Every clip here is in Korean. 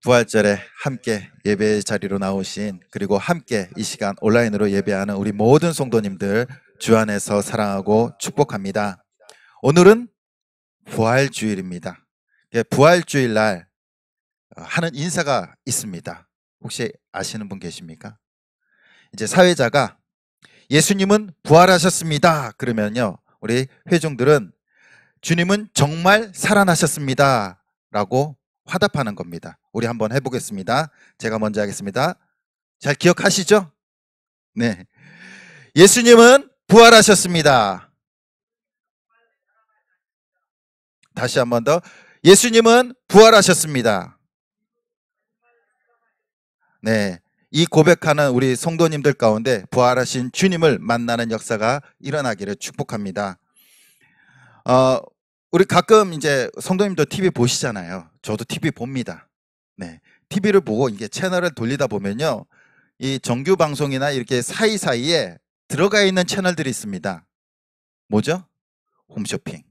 부활절에 함께 예배 자리로 나오신, 그리고 함께 이 시간 온라인으로 예배하는 우리 모든 성도님들 주 안에서 사랑하고 축복합니다. 오늘은 부활주일입니다. 부활주일 날 하는 인사가 있습니다. 혹시 아시는 분 계십니까? 이제 사회자가 예수님은 부활하셨습니다 그러면요, 우리 회중들은 주님은 정말 살아나셨습니다 라고 화답하는 겁니다. 우리 한번 해보겠습니다. 제가 먼저 하겠습니다. 잘 기억하시죠? 네. 예수님은 부활하셨습니다. 다시 한 번 더. 예수님은 부활하셨습니다. 네. 이 고백하는 우리 성도님들 가운데 부활하신 주님을 만나는 역사가 일어나기를 축복합니다. 우리 가끔 이제 성도님도 TV 보시잖아요. 저도 TV 봅니다. 네. TV를 보고 이게 채널을 돌리다 보면요, 이 정규 방송이나 이렇게 사이사이에 들어가 있는 채널들이 있습니다. 뭐죠? 홈쇼핑.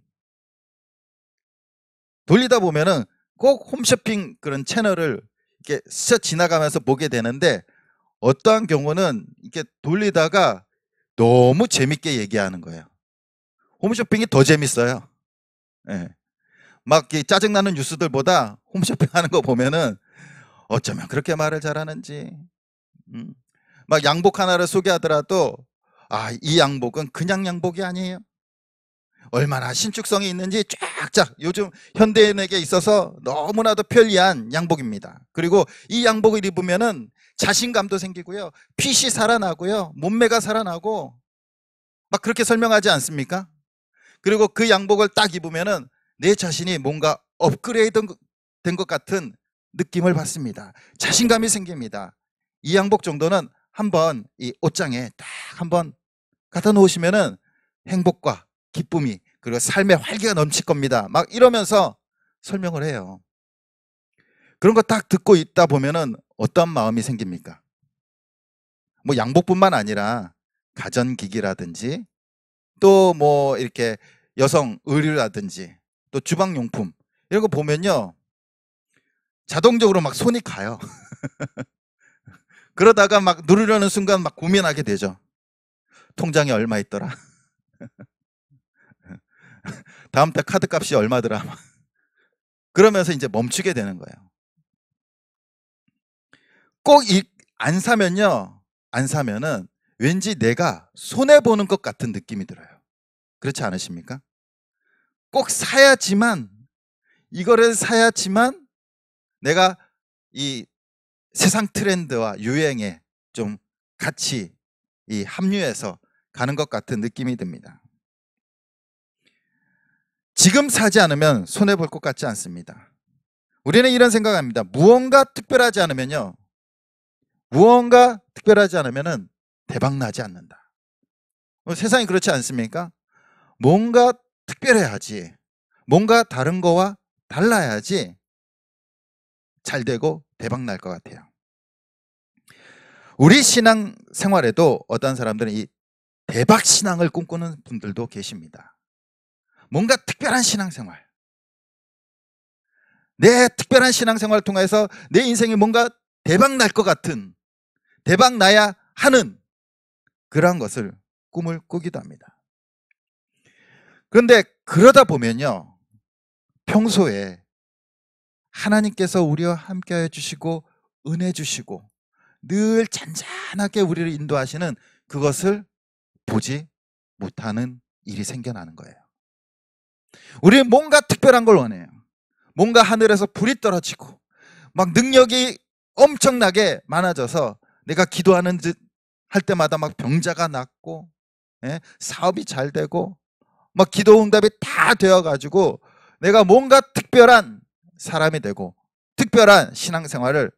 돌리다 보면은 꼭 홈쇼핑 그런 채널을 이렇게 스쳐 지나가면서 보게 되는데, 어떠한 경우는 이렇게 돌리다가 너무 재밌게 얘기하는 거예요. 홈쇼핑이 더 재밌어요. 네. 막 짜증나는 뉴스들보다 홈쇼핑 하는 거 보면은 어쩌면 그렇게 말을 잘하는지. 막 양복 하나를 소개하더라도 이 양복은 그냥 양복이 아니에요. 얼마나 신축성이 있는지 쫙쫙, 요즘 현대인에게 있어서 너무나도 편리한 양복입니다. 그리고 이 양복을 입으면은 자신감도 생기고요, 핏이 살아나고요, 몸매가 살아나고, 막 그렇게 설명하지 않습니까? 그리고 그 양복을 딱 입으면은 내 자신이 뭔가 업그레이드 된 것 같은 느낌을 받습니다. 자신감이 생깁니다. 이 양복 정도는 한번 이 옷장에 딱 한번 갖다 놓으시면은 행복과 기쁨이, 그리고 삶의 활기가 넘칠 겁니다. 막 이러면서 설명을 해요. 그런 거 딱 듣고 있다 보면은 어떤 마음이 생깁니까? 뭐 양복뿐만 아니라 가전기기라든지, 또 뭐 이렇게 여성 의류라든지, 또 주방용품, 이런 거 보면요, 자동적으로 막 손이 가요. 그러다가 막 누르려는 순간 막 고민하게 되죠. 통장에 얼마 있더라? 다음 달 카드 값이 얼마더라? 그러면서 이제 멈추게 되는 거예요. 꼭 안 사면요, 안 사면은 왠지 내가 손해보는 것 같은 느낌이 들어요. 그렇지 않으십니까? 꼭 사야지만, 이거를 사야지만 내가 이 세상 트렌드와 유행에 좀 같이 합류해서 가는 것 같은 느낌이 듭니다. 지금 사지 않으면 손해볼 것 같지 않습니다. 우리는 이런 생각합니다. 무언가 특별하지 않으면요, 무언가 특별하지 않으면은 대박 나지 않는다. 세상이 그렇지 않습니까? 뭔가 특별해야지, 뭔가 다른 거와 달라야지 잘 되고 대박 날 것 같아요. 우리 신앙 생활에도 어떤 사람들은 이 대박 신앙을 꿈꾸는 분들도 계십니다. 뭔가 특별한 신앙생활, 내 특별한 신앙생활을 통해서 내 인생이 뭔가 대박 날 것 같은, 대박 나야 하는 그러한 것을 꿈을 꾸기도 합니다. 그런데 그러다 보면요, 평소에 하나님께서 우리와 함께해 주시고 은혜 주시고 늘 잔잔하게 우리를 인도하시는 그것을 보지 못하는 일이 생겨나는 거예요. 우리는 뭔가 특별한 걸 원해요. 뭔가 하늘에서 불이 떨어지고 막 능력이 엄청나게 많아져서 내가 기도하는 할 때마다 막 병자가 낫고, 사업이 잘 되고, 막 기도 응답이 다 되어가지고 내가 뭔가 특별한 사람이 되고 특별한 신앙생활을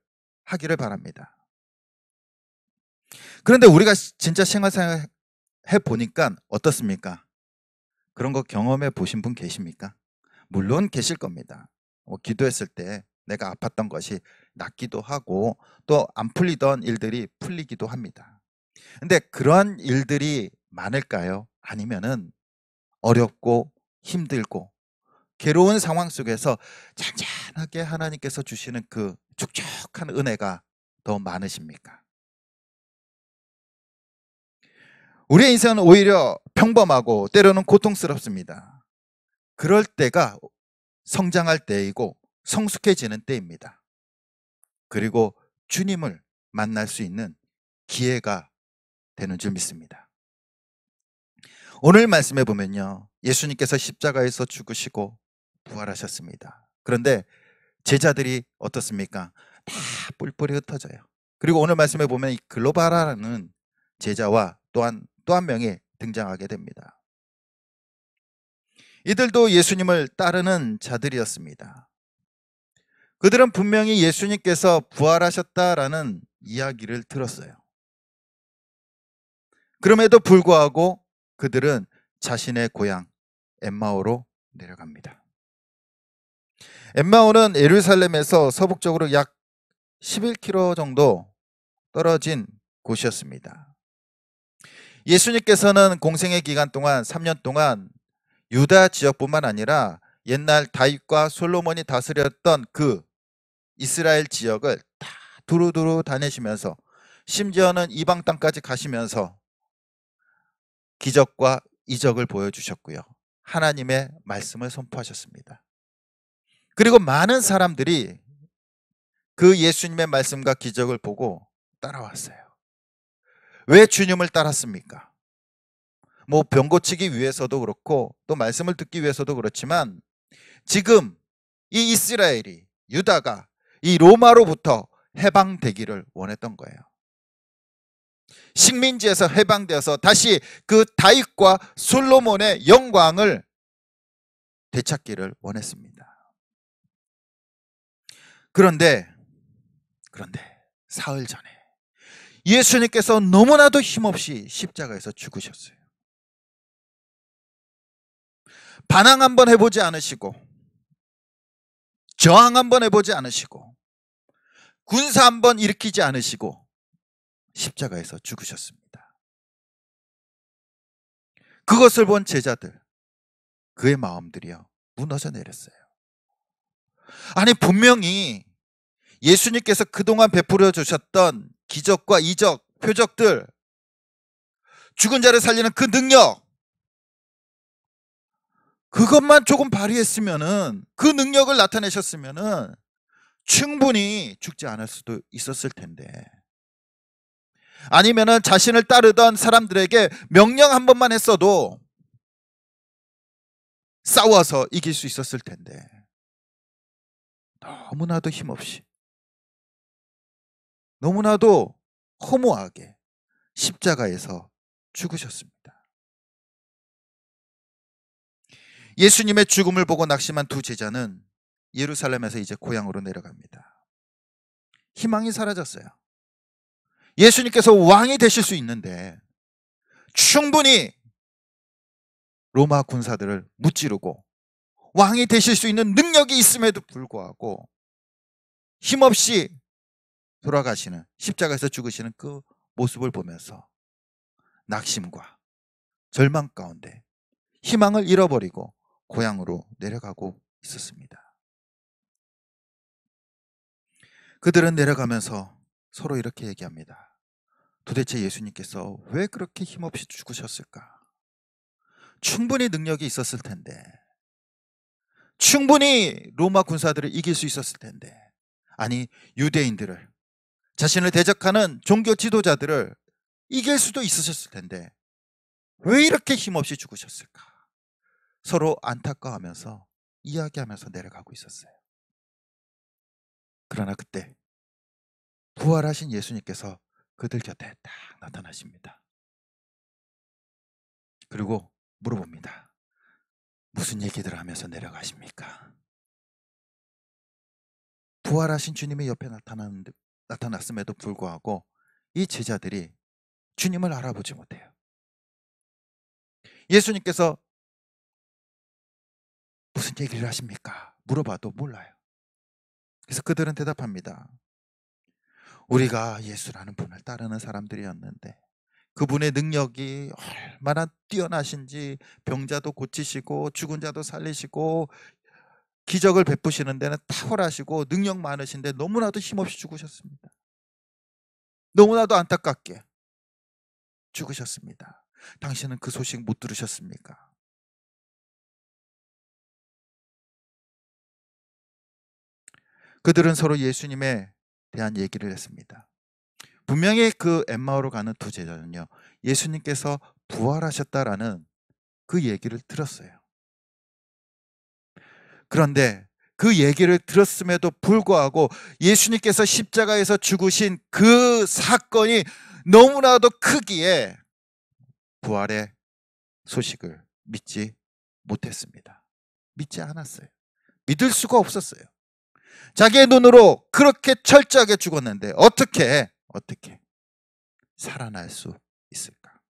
하기를 바랍니다. 그런데 우리가 진짜 생활 해보니까 어떻습니까? 그런 거 경험해 보신 분 계십니까? 물론 계실 겁니다. 기도했을 때 내가 아팠던 것이 낫기도 하고 또 안 풀리던 일들이 풀리기도 합니다. 근데 그러한 일들이 많을까요? 아니면은 어렵고 힘들고 괴로운 상황 속에서 잔잔하게 하나님께서 주시는 그 축축한 은혜가 더 많으십니까? 우리의 인생은 오히려 평범하고 때로는 고통스럽습니다. 그럴 때가 성장할 때이고 성숙해지는 때입니다. 그리고 주님을 만날 수 있는 기회가 되는 줄 믿습니다. 오늘 말씀해 보면요, 예수님께서 십자가에서 죽으시고 부활하셨습니다. 그런데 제자들이 어떻습니까? 다 뿔뿔이 흩어져요. 그리고 오늘 말씀해 보면 이 글로바라는 제자와 또한 또 한 명이 등장하게 됩니다. 이들도 예수님을 따르는 자들이었습니다. 그들은 분명히 예수님께서 부활하셨다라는 이야기를 들었어요. 그럼에도 불구하고 그들은 자신의 고향 엠마오로 내려갑니다. 엠마오는 예루살렘에서 서북쪽으로 약 11km 정도 떨어진 곳이었습니다. 예수님께서는 공생의 기간 동안 3년 동안 유다 지역뿐만 아니라 옛날 다윗과 솔로몬이 다스렸던 그 이스라엘 지역을 다 두루두루 다니시면서 심지어는 이방 땅까지 가시면서 기적과 이적을 보여주셨고요. 하나님의 말씀을 선포하셨습니다. 그리고 많은 사람들이 그 예수님의 말씀과 기적을 보고 따라왔어요. 왜 주님을 따랐습니까? 뭐 병 고치기 위해서도 그렇고 또 말씀을 듣기 위해서도 그렇지만 지금 이 이스라엘이 유다가 이 로마로부터 해방되기를 원했던 거예요. 식민지에서 해방되어서 다시 그 다윗과 솔로몬의 영광을 되찾기를 원했습니다. 그런데 사흘 전에 예수님께서 너무나도 힘없이 십자가에서 죽으셨어요. 반항 한번 해보지 않으시고 저항 한번 해보지 않으시고 군사 한번 일으키지 않으시고 십자가에서 죽으셨습니다. 그것을 본 제자들, 그의 마음들이요 무너져 내렸어요. 아니 분명히 예수님께서 그동안 베풀어 주셨던 기적과 이적, 표적들, 죽은 자를 살리는 그 능력, 그것만 조금 발휘했으면은, 그 능력을 나타내셨으면은 충분히 죽지 않을 수도 있었을 텐데, 아니면은 자신을 따르던 사람들에게 명령 한 번만 했어도 싸워서 이길 수 있었을 텐데 너무나도 힘없이, 너무나도 허무하게 십자가에서 죽으셨습니다. 예수님의 죽음을 보고 낙심한 두 제자는 예루살렘에서 이제 고향으로 내려갑니다. 희망이 사라졌어요. 예수님께서 왕이 되실 수 있는데 충분히 로마 군사들을 무찌르고 왕이 되실 수 있는 능력이 있음에도 불구하고 힘없이 돌아가시는, 십자가에서 죽으시는 그 모습을 보면서 낙심과 절망 가운데 희망을 잃어버리고 고향으로 내려가고 있었습니다. 그들은 내려가면서 서로 이렇게 얘기합니다. 도대체 예수님께서 왜 그렇게 힘없이 죽으셨을까? 충분히 능력이 있었을 텐데, 충분히 로마 군사들을 이길 수 있었을 텐데, 아니 유대인들을, 자신을 대적하는 종교 지도자들을 이길 수도 있으셨을 텐데 왜 이렇게 힘없이 죽으셨을까? 서로 안타까워하면서 이야기하면서 내려가고 있었어요. 그러나 그때 부활하신 예수님께서 그들 곁에 딱 나타나십니다. 그리고 물어봅니다. 무슨 얘기들 하면서 내려가십니까? 부활하신 주님의 옆에 나타났음에도 불구하고 이 제자들이 주님을 알아보지 못해요. 예수님께서 무슨 얘기를 하십니까? 물어봐도 몰라요. 그래서 그들은 대답합니다. 우리가 예수라는 분을 따르는 사람들이었는데 그분의 능력이 얼마나 뛰어나신지, 병자도 고치시고 죽은 자도 살리시고 기적을 베푸시는 데는 탁월하시고 능력 많으신데 너무나도 힘없이 죽으셨습니다. 너무나도 안타깝게 죽으셨습니다. 당신은 그 소식 못 들으셨습니까? 그들은 서로 예수님에 대한 얘기를 했습니다. 분명히 그 엠마오로 가는 두 제자는요, 예수님께서 부활하셨다라는 그 얘기를 들었어요. 그런데 그 얘기를 들었음에도 불구하고 예수님께서 십자가에서 죽으신 그 사건이 너무나도 크기에 부활의 소식을 믿지 못했습니다. 믿지 않았어요. 믿을 수가 없었어요. 자기의 눈으로 그렇게 철저하게 죽었는데 어떻게 살아날 수 있을까?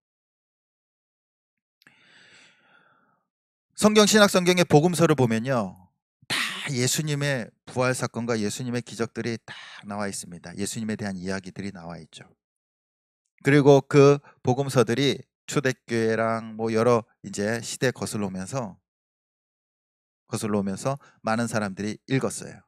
성경의 복음서를 보면요, 다 예수님의 부활 사건과 예수님의 기적들이 다 나와 있습니다. 예수님에 대한 이야기들이 나와 있죠. 그리고 그 복음서들이 초대교회랑 뭐 여러 이제 시대 거슬러 오면서 많은 사람들이 읽었어요.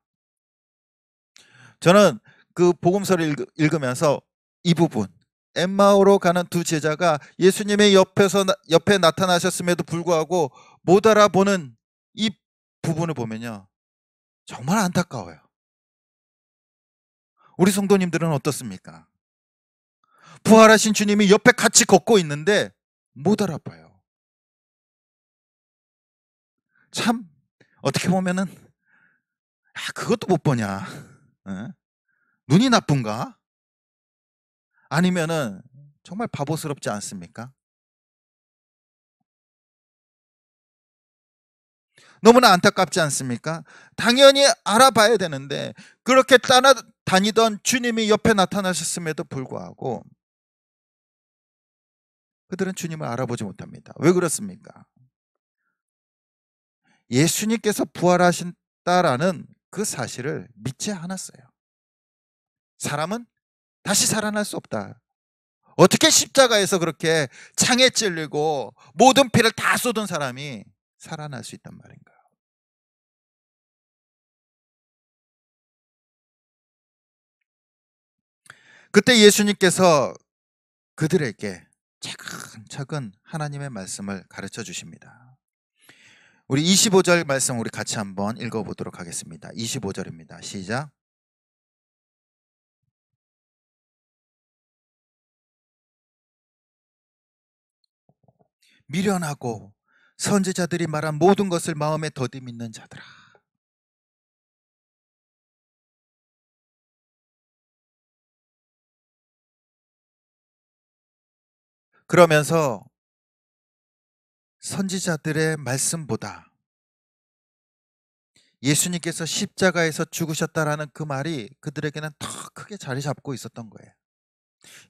저는 그 복음서를 읽으면서 이 부분, 엠마오로 가는 두 제자가 예수님의 옆에 나타나셨음에도 불구하고 못 알아보는 이 부분을 보면요, 정말 안타까워요. 우리 성도님들은 어떻습니까? 부활하신 주님이 옆에 같이 걷고 있는데 못 알아봐요. 참 어떻게 보면은 그것도 못 보냐? 에? 눈이 나쁜가? 아니면은 정말 바보스럽지 않습니까? 너무나 안타깝지 않습니까? 당연히 알아봐야 되는데 그렇게 따라다니던 주님이 옆에 나타나셨음에도 불구하고 그들은 주님을 알아보지 못합니다. 왜 그렇습니까? 예수님께서 부활하신다라는 그 사실을 믿지 않았어요. 사람은 다시 살아날 수 없다. 어떻게 십자가에서 그렇게 창에 찔리고 모든 피를 다 쏟은 사람이 살아날 수 있단 말인가? 그때 예수님께서 그들에게 차근차근 하나님의 말씀을 가르쳐 주십니다. 우리 25절 말씀 우리 같이 한번 읽어보도록 하겠습니다. 25절입니다. 시작. 미련하고 선지자들이 말한 모든 것을 마음에 더디 믿는 자들아. 그러면서 선지자들의 말씀보다 예수님께서 십자가에서 죽으셨다라는 그 말이 그들에게는 더 크게 자리 잡고 있었던 거예요.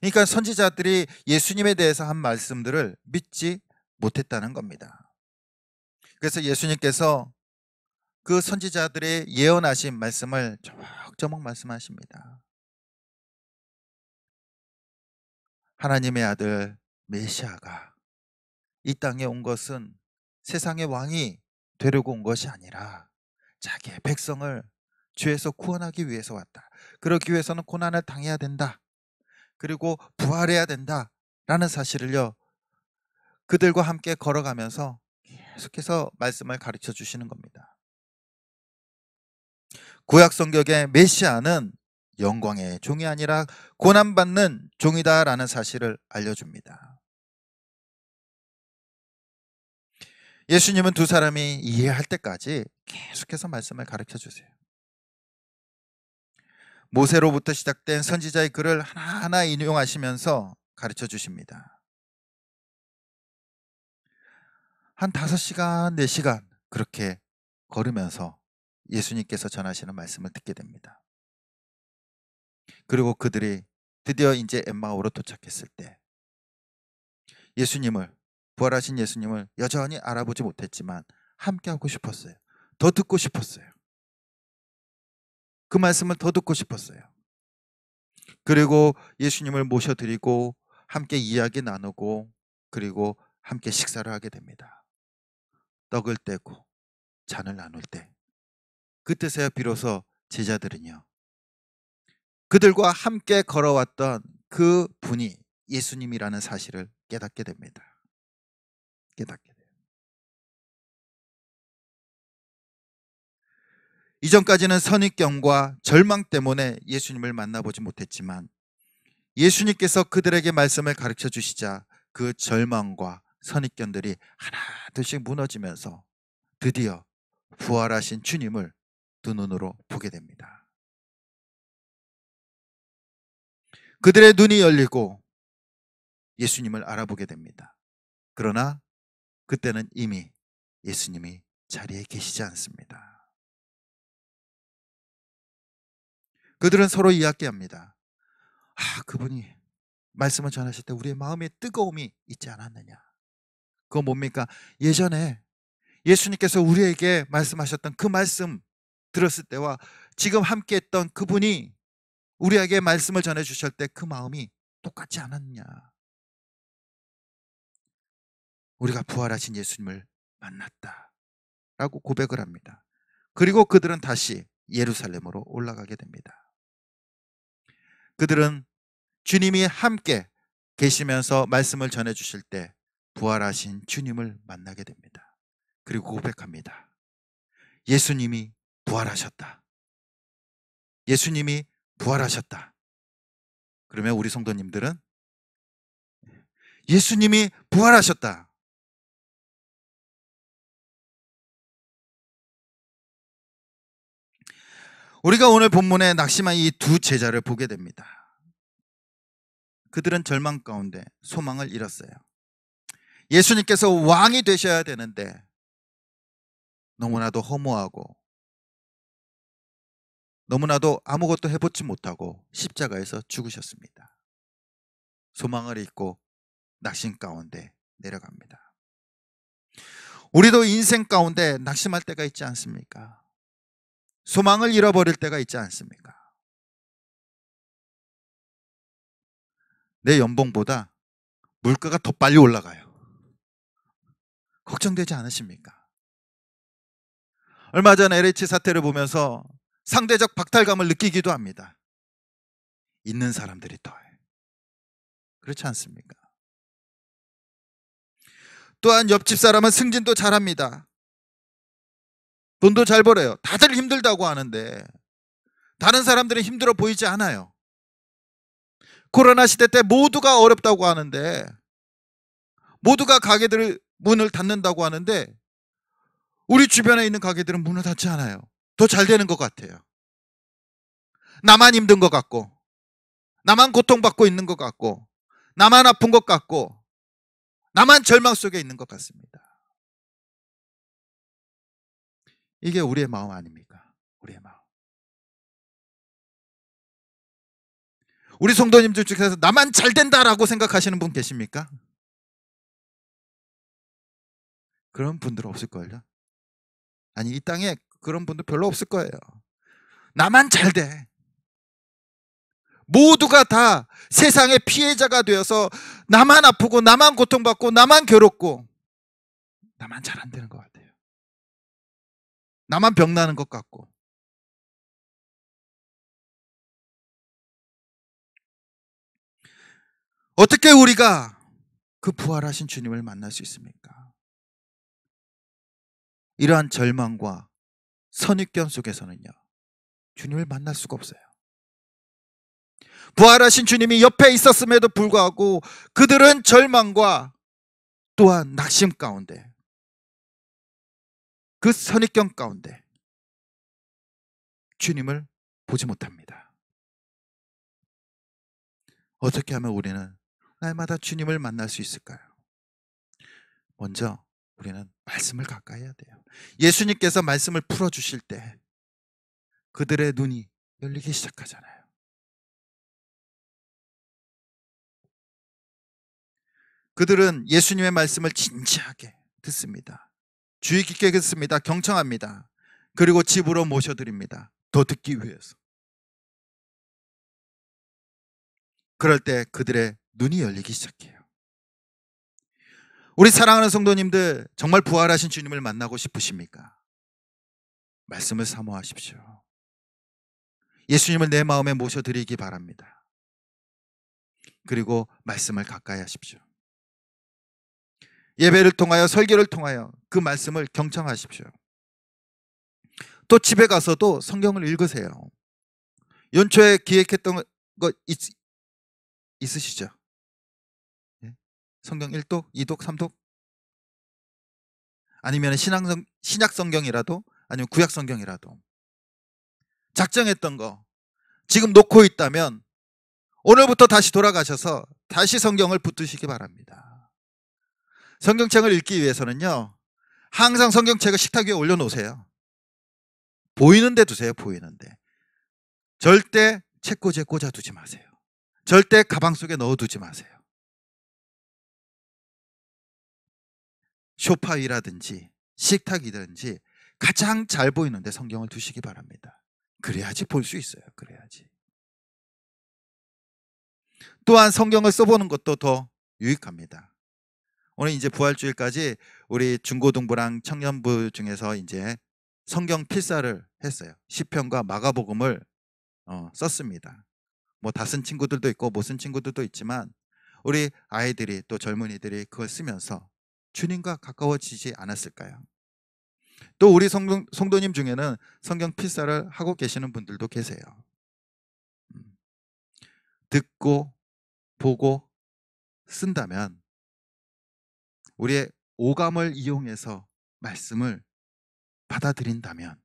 그러니까 선지자들이 예수님에 대해서 한 말씀들을 믿지 못했다는 겁니다. 그래서 예수님께서 그 선지자들의 예언하신 말씀을 조목조목 말씀하십니다. 하나님의 아들 메시아가 이 땅에 온 것은 세상의 왕이 되려고 온 것이 아니라 자기의 백성을 죄에서 구원하기 위해서 왔다. 그러기 위해서는 고난을 당해야 된다. 그리고 부활해야 된다. 라는 사실을요, 그들과 함께 걸어가면서 계속해서 말씀을 가르쳐 주시는 겁니다. 구약 성경의 메시아는 영광의 종이 아니라 고난받는 종이다라는 사실을 알려줍니다. 예수님은 두 사람이 이해할 때까지 계속해서 말씀을 가르쳐 주세요. 모세로부터 시작된 선지자의 글을 하나하나 인용하시면서 가르쳐 주십니다. 한 5시간, 4시간 그렇게 걸으면서 예수님께서 전하시는 말씀을 듣게 됩니다. 그리고 그들이 드디어 이제 엠마오로 도착했을 때 예수님을, 부활하신 예수님을 여전히 알아보지 못했지만 함께하고 싶었어요. 더 듣고 싶었어요. 그 말씀을 더 듣고 싶었어요. 그리고 예수님을 모셔드리고 함께 이야기 나누고 그리고 함께 식사를 하게 됩니다. 떡을 떼고 잔을 나눌 때 그때서야 비로소 제자들은요, 그들과 함께 걸어왔던 그 분이 예수님이라는 사실을 깨닫게 됩니다. 깨닫게 돼요. 이전까지는 선입견과 절망 때문에 예수님을 만나보지 못했지만 예수님께서 그들에게 말씀을 가르쳐 주시자 그 절망과 선입견들이 하나둘씩 무너지면서 드디어 부활하신 주님을 두 눈으로 보게 됩니다. 그들의 눈이 열리고 예수님을 알아보게 됩니다. 그러나 그때는 이미 예수님이 자리에 계시지 않습니다. 그들은 서로 이야기합니다. 그분이 말씀을 전하실 때 우리의 마음에 뜨거움이 있지 않았느냐. 그거 뭡니까? 예전에 예수님께서 우리에게 말씀하셨던 그 말씀 들었을 때와 지금 함께 했던 그분이 우리에게 말씀을 전해주실 때 그 마음이 똑같지 않았느냐. 우리가 부활하신 예수님을 만났다 라고 고백을 합니다. 그리고 그들은 다시 예루살렘으로 올라가게 됩니다. 그들은 주님이 함께 계시면서 말씀을 전해주실 때 부활하신 주님을 만나게 됩니다. 그리고 고백합니다. 예수님이 부활하셨다. 예수님이 부활하셨다. 그러면 우리 성도님들은 예수님이 부활하셨다. 우리가 오늘 본문에 낙심한 이 두 제자를 보게 됩니다. 그들은 절망 가운데 소망을 잃었어요. 예수님께서 왕이 되셔야 되는데 너무나도 허무하고 너무나도 아무것도 해보지 못하고 십자가에서 죽으셨습니다. 소망을 잃고 낙심 가운데 내려갑니다. 우리도 인생 가운데 낙심할 때가 있지 않습니까? 소망을 잃어버릴 때가 있지 않습니까? 내 연봉보다 물가가 더 빨리 올라가요. 걱정되지 않으십니까? 얼마 전 LH 사태를 보면서 상대적 박탈감을 느끼기도 합니다. 있는 사람들이 더해. 그렇지 않습니까? 또한 옆집 사람은 승진도 잘합니다. 돈도 잘 벌어요. 다들 힘들다고 하는데 다른 사람들은 힘들어 보이지 않아요. 코로나 시대 때 모두가 어렵다고 하는데 모두가 가게들 문을 닫는다고 하는데 우리 주변에 있는 가게들은 문을 닫지 않아요. 더 잘 되는 것 같아요. 나만 힘든 것 같고 나만 고통받고 있는 것 같고 나만 아픈 것 같고 나만 절망 속에 있는 것 같습니다. 이게 우리의 마음 아닙니까? 우리의 마음. 우리 성도님들 중에서 나만 잘 된다라고 생각하시는 분 계십니까? 그런 분들 없을걸요? 아니, 이 땅에 그런 분들 별로 없을 거예요. 나만 잘 돼. 모두가 다 세상의 피해자가 되어서 나만 아프고 나만 고통받고 나만 괴롭고 나만 잘 안 되는 것 같아요. 나만 병나는 것 같고. 어떻게 우리가 그 부활하신 주님을 만날 수 있습니까? 이러한 절망과 선입견 속에서는요, 주님을 만날 수가 없어요. 부활하신 주님이 옆에 있었음에도 불구하고 그들은 절망과 또한 낙심 가운데, 그 선입견 가운데 주님을 보지 못합니다. 어떻게 하면 우리는 날마다 주님을 만날 수 있을까요? 먼저 우리는 말씀을 가까이 해야 돼요. 예수님께서 말씀을 풀어주실 때 그들의 눈이 열리기 시작하잖아요. 그들은 예수님의 말씀을 진지하게 듣습니다. 주의 깊게 듣습니다. 경청합니다. 그리고 집으로 모셔드립니다. 더 듣기 위해서. 그럴 때 그들의 눈이 열리기 시작해요. 우리 사랑하는 성도님들, 정말 부활하신 주님을 만나고 싶으십니까? 말씀을 사모하십시오. 예수님을 내 마음에 모셔드리기 바랍니다. 그리고 말씀을 가까이 하십시오. 예배를 통하여, 설교를 통하여 그 말씀을 경청하십시오. 또 집에 가서도 성경을 읽으세요. 연초에 기획했던 거 있으시죠? 성경 1독, 2독, 3독? 아니면 신약 성경이라도, 아니면 구약 성경이라도 작정했던 거 지금 놓고 있다면 오늘부터 다시 돌아가셔서 다시 성경을 붙드시기 바랍니다. 성경책을 읽기 위해서는요, 항상 성경책을 식탁 위에 올려놓으세요. 보이는데 두세요. 보이는데. 절대 책꽂이에 꽂아두지 마세요. 절대 가방 속에 넣어두지 마세요. 소파 위라든지 식탁이든지 가장 잘 보이는데 성경을 두시기 바랍니다. 그래야지 볼 수 있어요. 그래야지. 또한 성경을 써보는 것도 더 유익합니다. 오늘 이제 부활주일까지 우리 중고등부랑 청년부 중에서 이제 성경 필사를 했어요. 시편과 마가복음을 썼습니다. 뭐 다 쓴 친구들도 있고 못 쓴 친구들도 있지만 우리 아이들이 또 젊은이들이 그걸 쓰면서 주님과 가까워지지 않았을까요? 또 우리 성도님 중에는 성경 필사를 하고 계시는 분들도 계세요. 듣고 보고 쓴다면 우리의 오감을 이용해서 말씀을 받아들인다면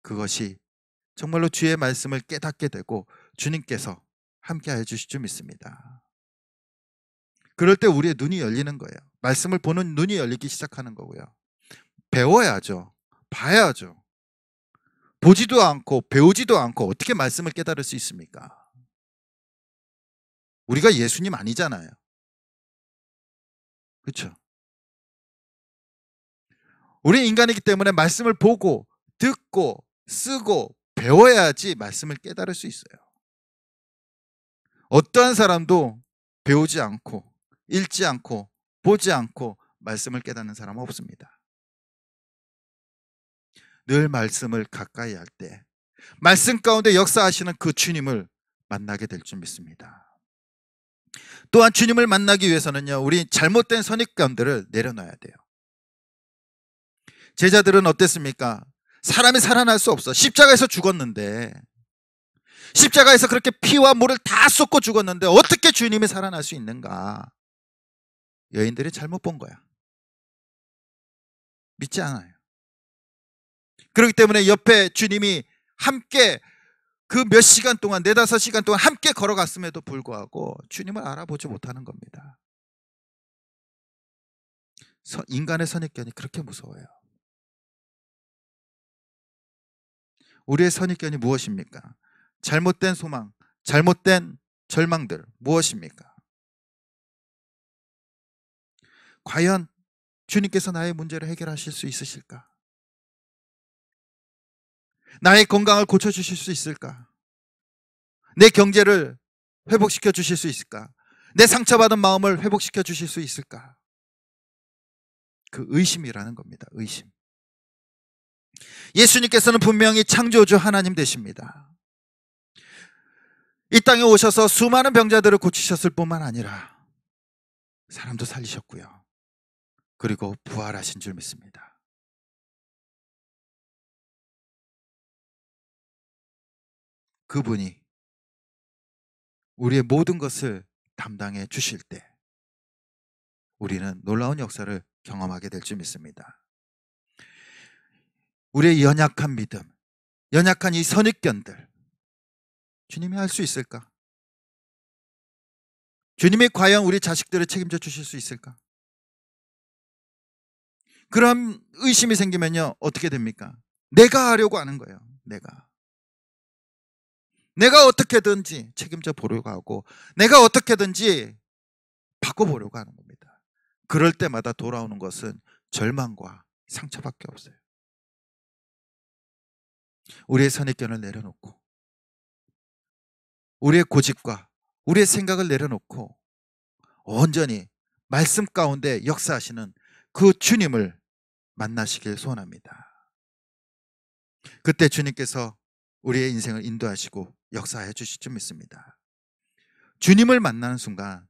그것이 정말로 주의 말씀을 깨닫게 되고 주님께서 함께해 주실 줄 믿습니다. 그럴 때 우리의 눈이 열리는 거예요. 말씀을 보는 눈이 열리기 시작하는 거고요. 배워야죠. 봐야죠. 보지도 않고 배우지도 않고 어떻게 말씀을 깨달을 수 있습니까? 우리가 예수님 아니잖아요. 그렇죠? 우리 인간이기 때문에 말씀을 보고 듣고 쓰고 배워야지 말씀을 깨달을 수 있어요. 어떠한 사람도 배우지 않고 읽지 않고 보지 않고 말씀을 깨닫는 사람은 없습니다. 늘 말씀을 가까이 할 때 말씀 가운데 역사하시는 그 주님을 만나게 될 줄 믿습니다. 또한 주님을 만나기 위해서는요, 우리 잘못된 선입견들을 내려놔야 돼요. 제자들은 어땠습니까? 사람이 살아날 수 없어. 십자가에서 죽었는데, 십자가에서 그렇게 피와 물을 다 쏟고 죽었는데 어떻게 주님이 살아날 수 있는가? 여인들이 잘못 본 거야. 믿지 않아요. 그렇기 때문에 옆에 주님이 함께 그 몇 시간 동안, 4-5시간 동안 함께 걸어갔음에도 불구하고 주님을 알아보지 못하는 겁니다. 인간의 선입견이 그렇게 무서워요. 우리의 선입견이 무엇입니까? 잘못된 소망, 잘못된 절망들 무엇입니까? 과연 주님께서 나의 문제를 해결하실 수 있으실까? 나의 건강을 고쳐주실 수 있을까? 내 경제를 회복시켜 주실 수 있을까? 내 상처받은 마음을 회복시켜 주실 수 있을까? 그 의심이라는 겁니다. 의심. 예수님께서는 분명히 창조주 하나님 되십니다. 이 땅에 오셔서 수많은 병자들을 고치셨을 뿐만 아니라 사람도 살리셨고요. 그리고 부활하신 줄 믿습니다. 그분이 우리의 모든 것을 담당해 주실 때 우리는 놀라운 역사를 경험하게 될 줄 믿습니다. 우리의 연약한 믿음, 연약한 이 선입견들 주님이 할 수 있을까? 주님이 과연 우리 자식들을 책임져 주실 수 있을까? 그런 의심이 생기면요 어떻게 됩니까? 내가 하려고 하는 거예요. 내가 어떻게든지 책임져 보려고 하고 내가 어떻게든지 바꿔보려고 하는 겁니다. 그럴 때마다 돌아오는 것은 절망과 상처밖에 없어요. 우리의 선입견을 내려놓고 우리의 고집과 우리의 생각을 내려놓고 온전히 말씀 가운데 역사하시는 그 주님을 만나시길 소원합니다. 그때 주님께서 우리의 인생을 인도하시고 역사해 주실 줄 믿습니다. 주님을 만나는 순간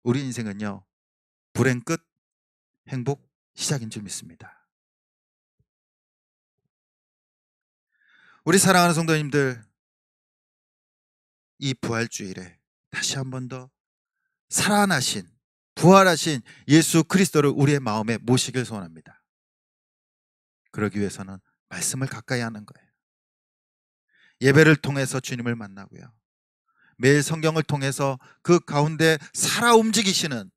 우리 인생은요, 불행 끝, 행복 시작인 줄 믿습니다. 우리 사랑하는 성도님들, 이 부활주일에 다시 한 번 더 살아나신, 부활하신 예수 그리스도를 우리의 마음에 모시길 소원합니다. 그러기 위해서는 말씀을 가까이 하는 거예요. 예배를 통해서 주님을 만나고요, 매일 성경을 통해서 그 가운데 살아 움직이시는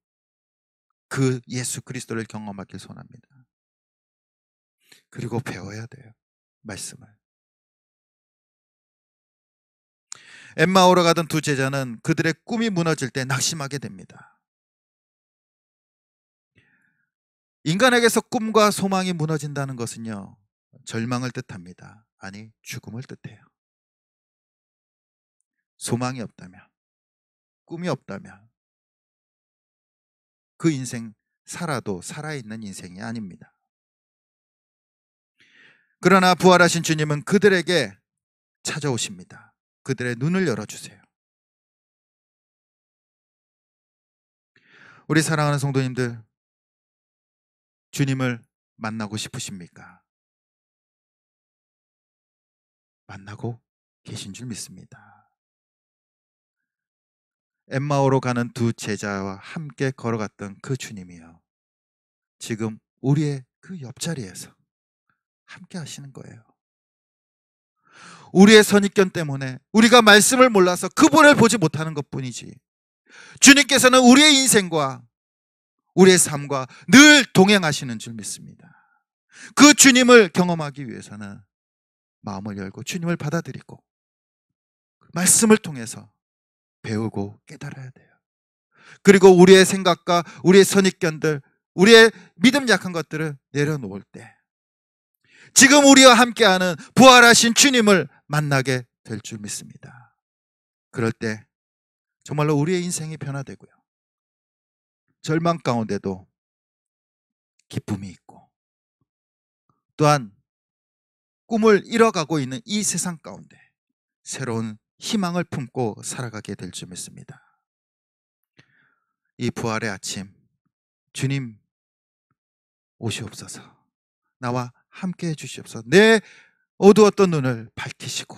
그 예수 그리스도를 경험하길 소원합니다. 그리고 배워야 돼요, 말씀을. 엠마오로 가던 두 제자는 그들의 꿈이 무너질 때 낙심하게 됩니다. 인간에게서 꿈과 소망이 무너진다는 것은요, 절망을 뜻합니다. 아니, 죽음을 뜻해요. 소망이 없다면, 꿈이 없다면 그 인생 살아도 살아있는 인생이 아닙니다. 그러나 부활하신 주님은 그들에게 찾아오십니다. 그들의 눈을 열어주세요. 우리 사랑하는 성도님들, 주님을 만나고 싶으십니까? 만나고 계신 줄 믿습니다. 엠마오로 가는 두 제자와 함께 걸어갔던 그 주님이요, 지금 우리의 그 옆자리에서 함께 하시는 거예요. 우리의 선입견 때문에 우리가 말씀을 몰라서 그분을 보지 못하는 것뿐이지, 주님께서는 우리의 인생과 우리의 삶과 늘 동행하시는 줄 믿습니다. 그 주님을 경험하기 위해서는 마음을 열고 주님을 받아들이고 말씀을 통해서 배우고 깨달아야 돼요. 그리고 우리의 생각과 우리의 선입견들, 우리의 믿음 약한 것들을 내려놓을 때 지금 우리와 함께하는 부활하신 주님을 만나게 될 줄 믿습니다. 그럴 때 정말로 우리의 인생이 변화되고요, 절망 가운데도 기쁨이 있고, 또한 꿈을 잃어가고 있는 이 세상 가운데 새로운 희망을 품고 살아가게 될 줄 믿습니다. 이 부활의 아침, 주님 오시옵소서. 나와 함께 해주시옵소서. 내 어두웠던 눈을 밝히시고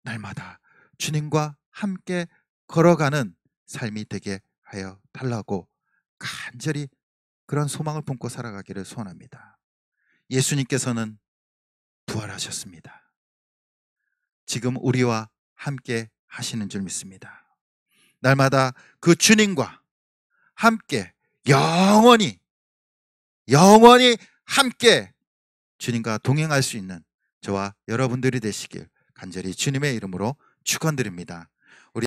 날마다 주님과 함께 걸어가는 삶이 되게 하여 달라고 간절히 그런 소망을 품고 살아가기를 소원합니다. 예수님께서는 부활하셨습니다. 지금 우리와 함께 하시는 줄 믿습니다. 날마다 그 주님과 함께 영원히 함께 주님과 동행할 수 있는 저와 여러분들이 되시길 간절히 주님의 이름으로 축원드립니다.